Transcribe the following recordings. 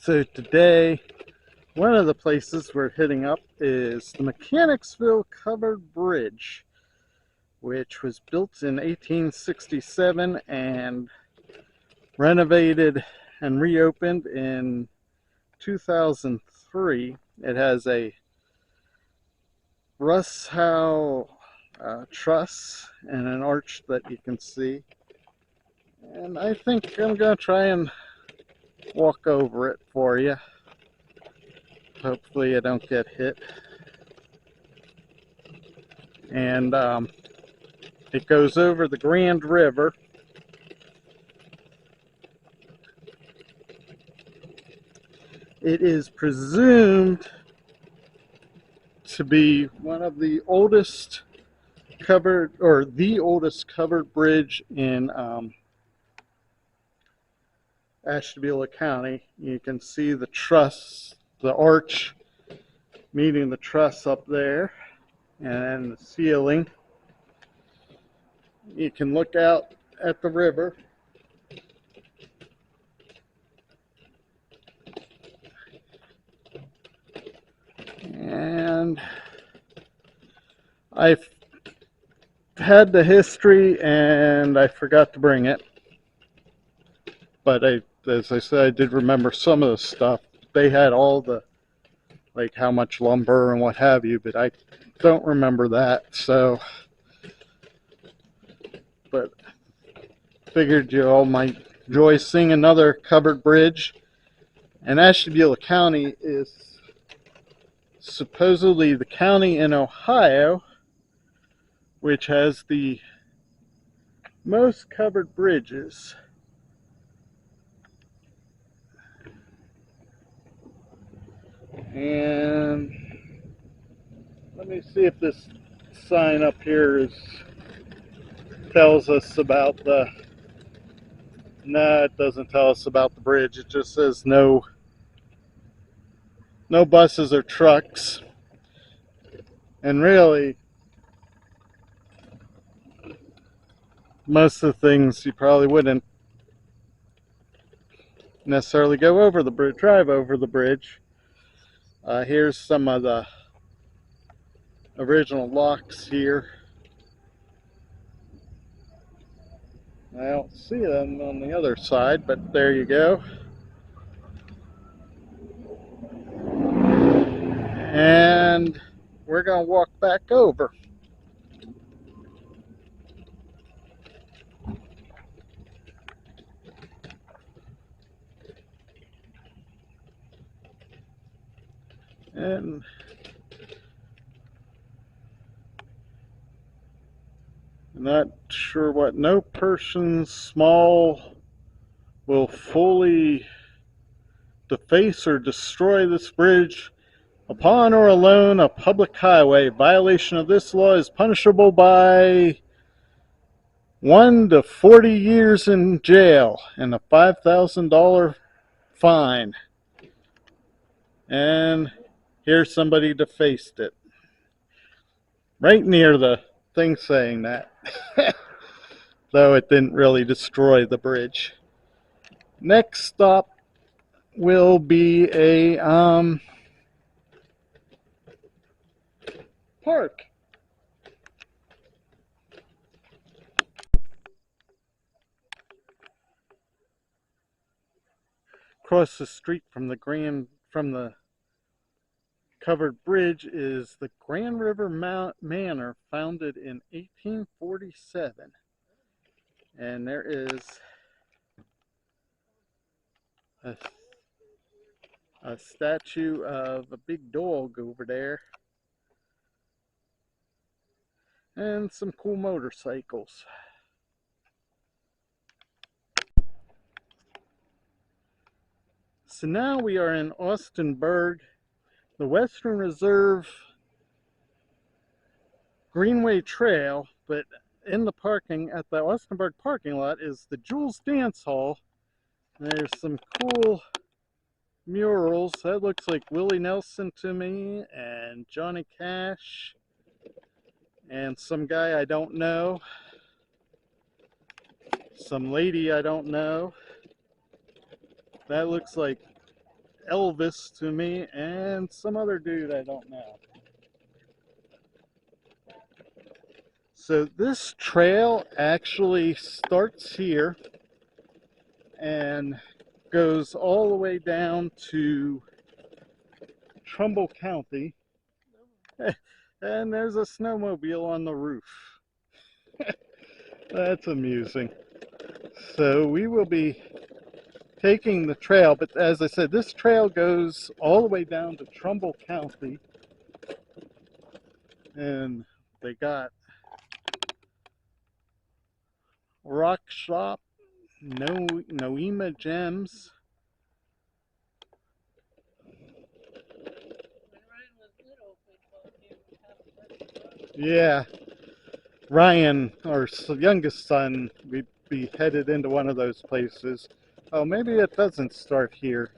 So today, one of the places we're hitting up is the Mechanicsville Covered Bridge, which was built in 1867 and renovated and reopened in 2003. It has a Russell truss and an arch that you can see. And I think I'm going to try and walk over it for you. Hopefully I don't get hit. And it goes over the Grand River. It is presumed to be one of the oldest covered, or the oldest covered bridge in Ashtabula County. You can see the truss, the arch meeting the truss up there, and the ceiling. You can look out at the river. And I've had the history and I forgot to bring it. But as I said, I did remember some of the stuff. They had all the, like how much lumber and what have you, but I don't remember that. So, but figured you all might enjoy seeing another covered bridge. And Ashtabula County is supposedly the county in Ohio which has the most covered bridges. And let me see if this sign up here tells us about the, no, it doesn't tell us about the bridge. It just says no buses or trucks. And really, most of the things you probably wouldn't necessarily go over the bridge, drive over the bridge. Here's some of the original locks here. I don't see them on the other side, but there you go. And we're going to walk back over. And I'm not sure what, no person small will fully deface or destroy this bridge upon or alone a public highway. Violation of this law is punishable by 1 to 40 years in jail and a $5,000 fine. And here's somebody defaced it. Right near the thing saying that. Though it didn't really destroy the bridge. Next stop will be a park. Across the street from the covered bridge is the Grand River Manor, founded in 1847. And there is a statue of a big dog over there. And some cool motorcycles. So now we are in Austinburg, the Western Reserve Greenway Trail, but in the parking at the Austinburg parking lot is the Jules Dance Hall. There's some cool murals. That looks like Willie Nelson to me, and Johnny Cash, and some guy I don't know, some lady I don't know. That looks like Elvis to me and some other dude I don't know. So this trail actually starts here and goes all the way down to Trumbull County. And there's a snowmobile on the roof. That's amusing. So we will be taking the trail, but as I said, this trail goes all the way down to Trumbull County. And they got Rock Shop, Noema Gems. Yeah, Ryan, our youngest son, we'd be headed into one of those places. Oh, maybe it doesn't start here.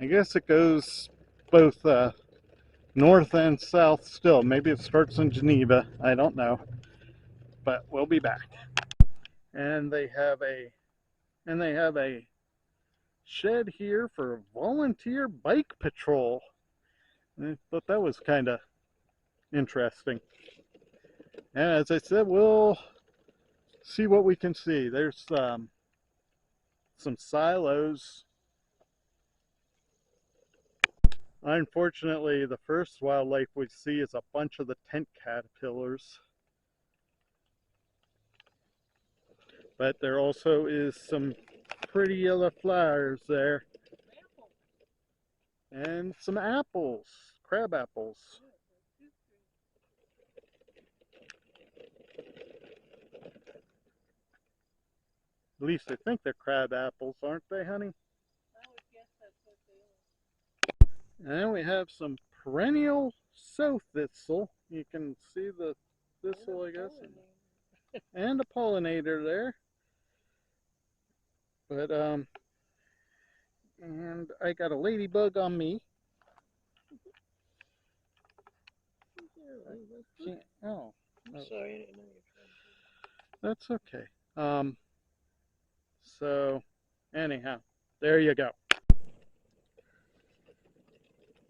I guess it goes both north and south still. Maybe it starts in Geneva. I don't know. But we'll be back. And they have a shed here for volunteer bike patrol. I thought that was kind of interesting. And as I said, we'll see what we can see. There's some silos. Unfortunately, the first wildlife we see is a bunch of the tent caterpillars. But there also is some pretty yellow flowers there. And some apples, crab apples. At least I think they're crab apples, aren't they, honey? I would guess that's what they are. And then we have some perennial sow thistle. You can see the thistle, I guess. And a pollinator there. But, and I got a ladybug on me. Oh. I'm sorry, I didn't know you were trying to. That's okay. So, anyhow, there you go.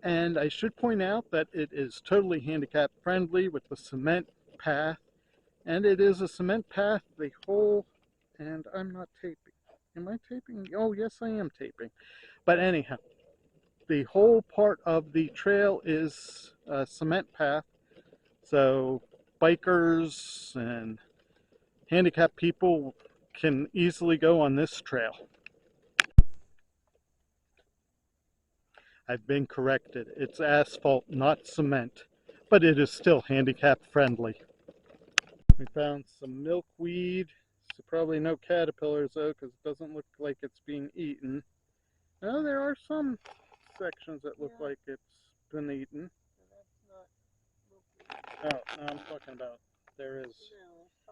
And I should point out that it is totally handicap friendly with the cement path. And it is a cement path, the whole, and I'm not taping. Am I taping? Oh, yes, I am taping. But anyhow, the whole part of the trail is a cement path. So bikers and handicapped people can easily go on this trail. I've been corrected. It's asphalt, not cement, but it is still handicap friendly. We found some milkweed. So probably no caterpillars though, because it doesn't look like it's being eaten. Oh, there are some sections that look like it's been eaten. Oh, no, I'm talking about there is.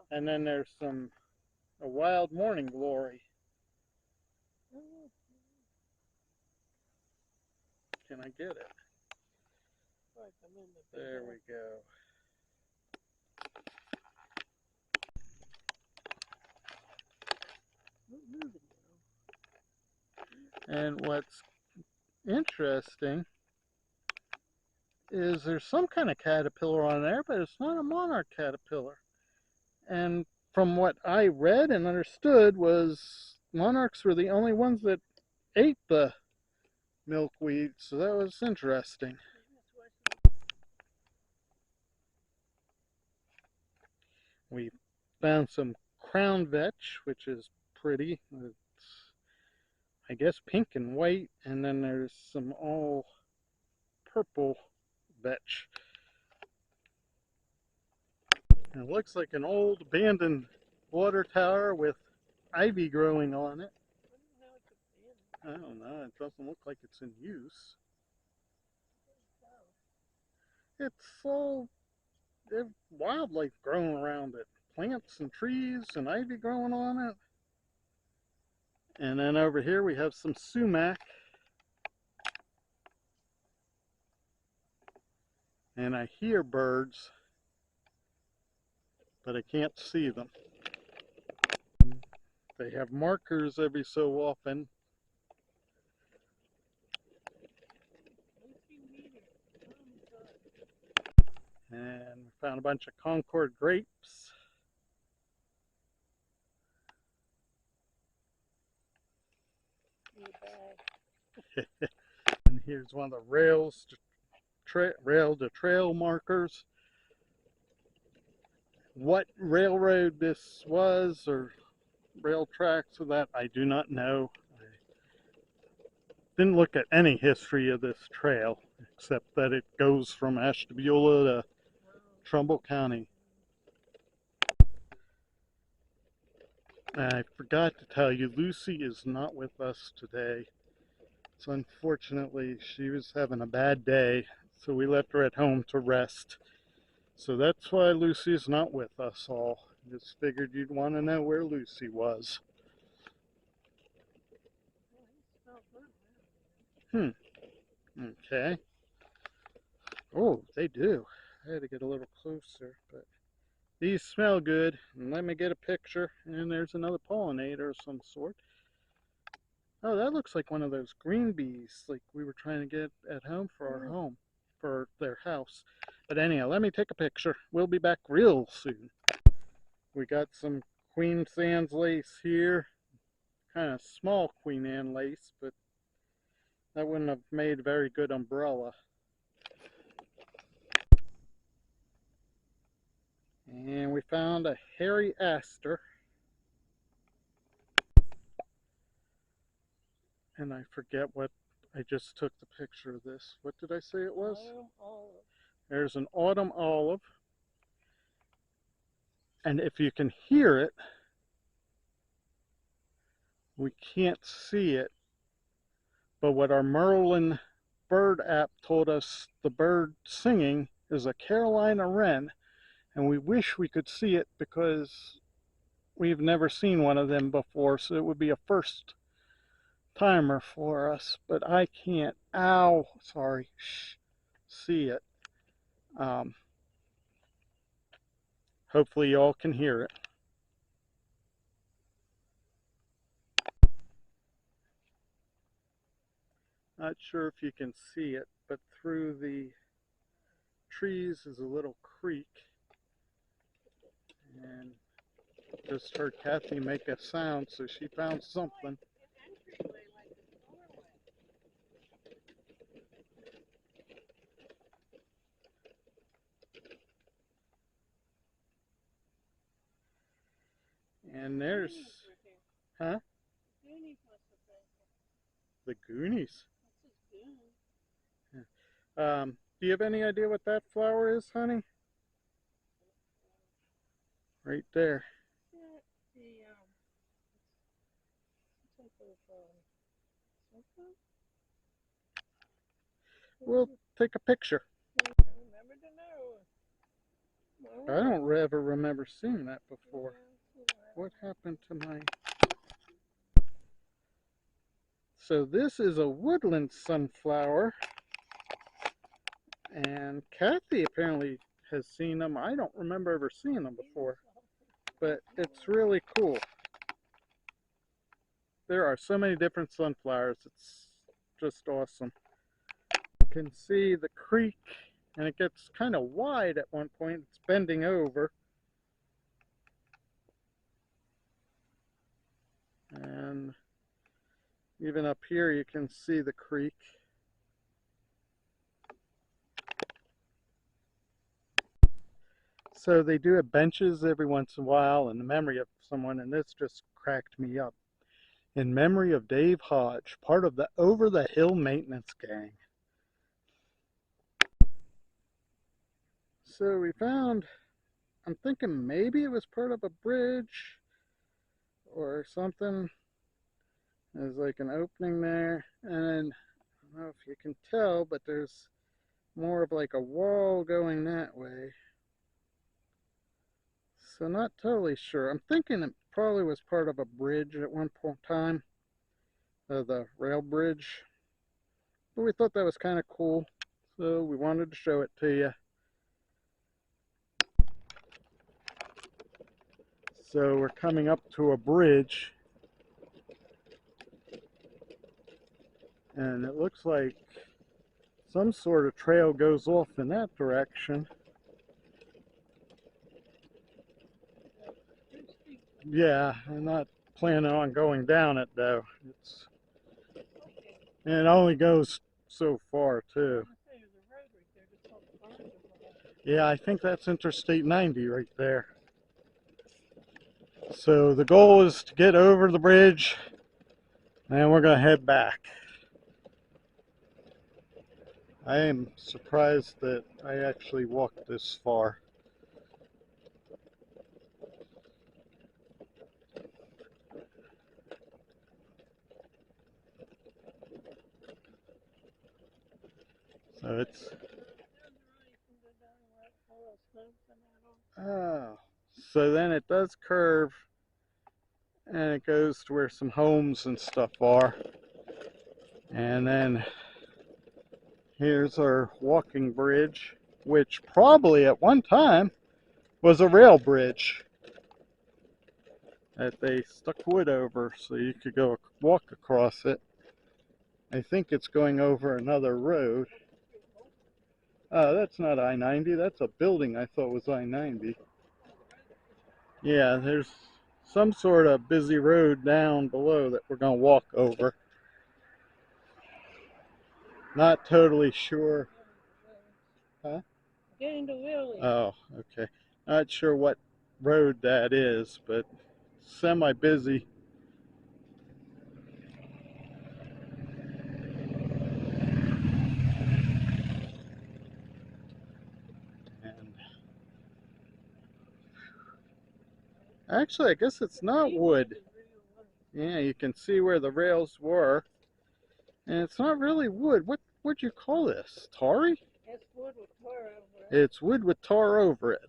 And then there's a wild morning glory. Can I get it? There we go. And what's interesting is there's some kind of caterpillar on there, but it's not a monarch caterpillar. And from what I read and understood was monarchs were the only ones that ate the milkweed, so that was interesting. We found some crown vetch, which is pretty. It's, I guess, pink and white, and then there's some all purple vetch. And it looks like an old abandoned water tower with ivy growing on it. I don't know, it doesn't look like it's in use. It's all there's wildlife growing around it. Plants and trees and ivy growing on it. And then over here we have some sumac. And I hear birds, but I can't see them. They have markers every so often. And we found a bunch of Concord grapes. And here's one of the rail to trail markers. What railroad this was, or rail tracks of that, I do not know. I didn't look at any history of this trail, except that it goes from Ashtabula to Trumbull County. I forgot to tell you, Lucy is not with us today. So unfortunately, she was having a bad day, so we left her at home to rest. So that's why Lucy's not with us all. Just figured you'd want to know where Lucy was. Okay. Oh, they do. I had to get a little closer, but these smell good. And let me get a picture. And there's another pollinator of some sort. Oh, that looks like one of those green bees like we were trying to get at home for our home, for their house. But anyhow, let me take a picture. We'll be back real soon. We got some Queen Anne's lace here. Kind of small Queen Anne lace, but that wouldn't have made a very good umbrella. And we found a hairy aster. And I forget what, I just took the picture of this. What did I say it was? Autumn olive. There's an autumn olive. And if you can hear it, we can't see it. But what our Merlin bird app told us the bird singing is a Carolina wren. And we wish we could see it because we've never seen one of them before. So it would be a first timer for us. But I can't, see it. Hopefully y'all can hear it. Not sure if you can see it, but through the trees is a little creek. And just heard Kathy make a sound, so she found something. And there's, huh? The Goonies. Do you have any idea what that flower is, honey? Right there. We'll take a picture. I don't ever remember seeing that before. What happened to my... So this is a woodland sunflower. And Kathy apparently has seen them. I don't remember ever seeing them before. But it's really cool. There are so many different sunflowers. It's just awesome. You can see the creek, and it gets kind of wide at one point. It's bending over. And even up here you can see the creek. So they do have benches every once in a while in the memory of someone, and this just cracked me up. In memory of Dave Hodge, part of the Over the Hill maintenance gang. So we found, I'm thinking maybe it was part of a bridge or something. There's like an opening there, and I don't know if you can tell, but there's more of like a wall going that way. So not totally sure. I'm thinking it probably was part of a bridge at one point in time, the rail bridge. But we thought that was kind of cool, so we wanted to show it to you. So we're coming up to a bridge, and it looks like some sort of trail goes off in that direction. Yeah, I'm not planning on going down it though. And it only goes so far too. Yeah, I think that's Interstate 90 right there. So the goal is to get over the bridge and we're going to head back. I am surprised that I actually walked this far. So it's oh, so then it does curve and it goes to where some homes and stuff are. And then here's our walking bridge, which probably at one time was a rail bridge that they stuck wood over so you could go walk across it. I think it's going over another road. Oh, that's not I-90, that's a building I thought was I-90. Yeah, there's some sort of busy road down below that we're going to walk over. Not totally sure. Huh? Getting to Willie. Oh, okay. Not sure what road that is, but semi-busy. And actually, I guess it's not wood. Yeah, you can see where the rails were. And it's not really wood. What would you call this? Tarry? It's wood with tar over it. It's wood with tar over it.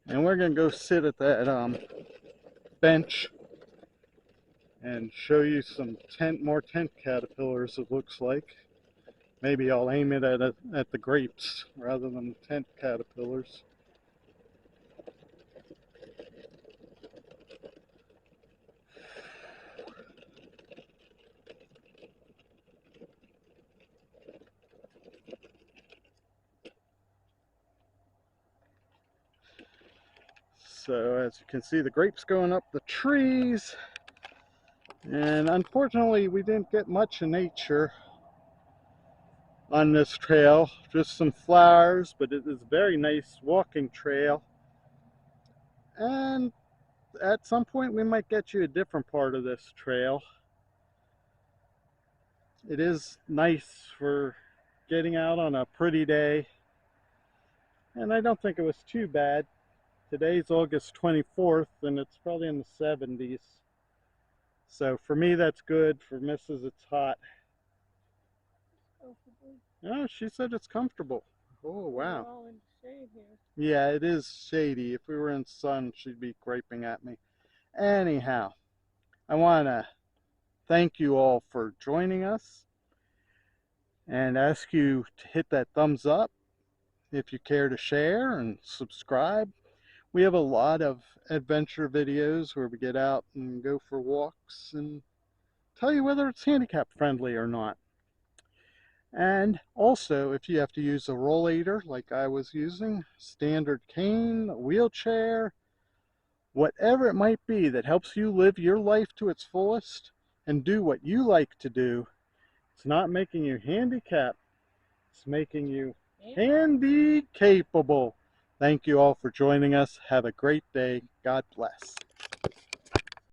And we're going to go sit at that bench and show you some more tent caterpillars, it looks like. Maybe I'll aim it at the grapes rather than the tent caterpillars. So as you can see, the grapes going up the trees. And unfortunately, we didn't get much in nature on this trail. Just some flowers, but it is a very nice walking trail. And at some point, we might get you a different part of this trail. It is nice for getting out on a pretty day. And I don't think it was too bad. Today's August 24th, and it's probably in the 70s. So for me, that's good. For Mrs., it's hot. Oh, she said it's comfortable. Oh, wow. We're all in the shade here. Yeah, it is shady. If we were in sun, she'd be griping at me. Anyhow, I want to thank you all for joining us and ask you to hit that thumbs up if you care to share and subscribe. We have a lot of adventure videos where we get out and go for walks and tell you whether it's handicap friendly or not. And also, if you have to use a rollator like I was using, standard cane, a wheelchair, whatever it might be that helps you live your life to its fullest and do what you like to do, it's not making you handicapped, it's making you handy capable. Thank you all for joining us. Have a great day. God bless.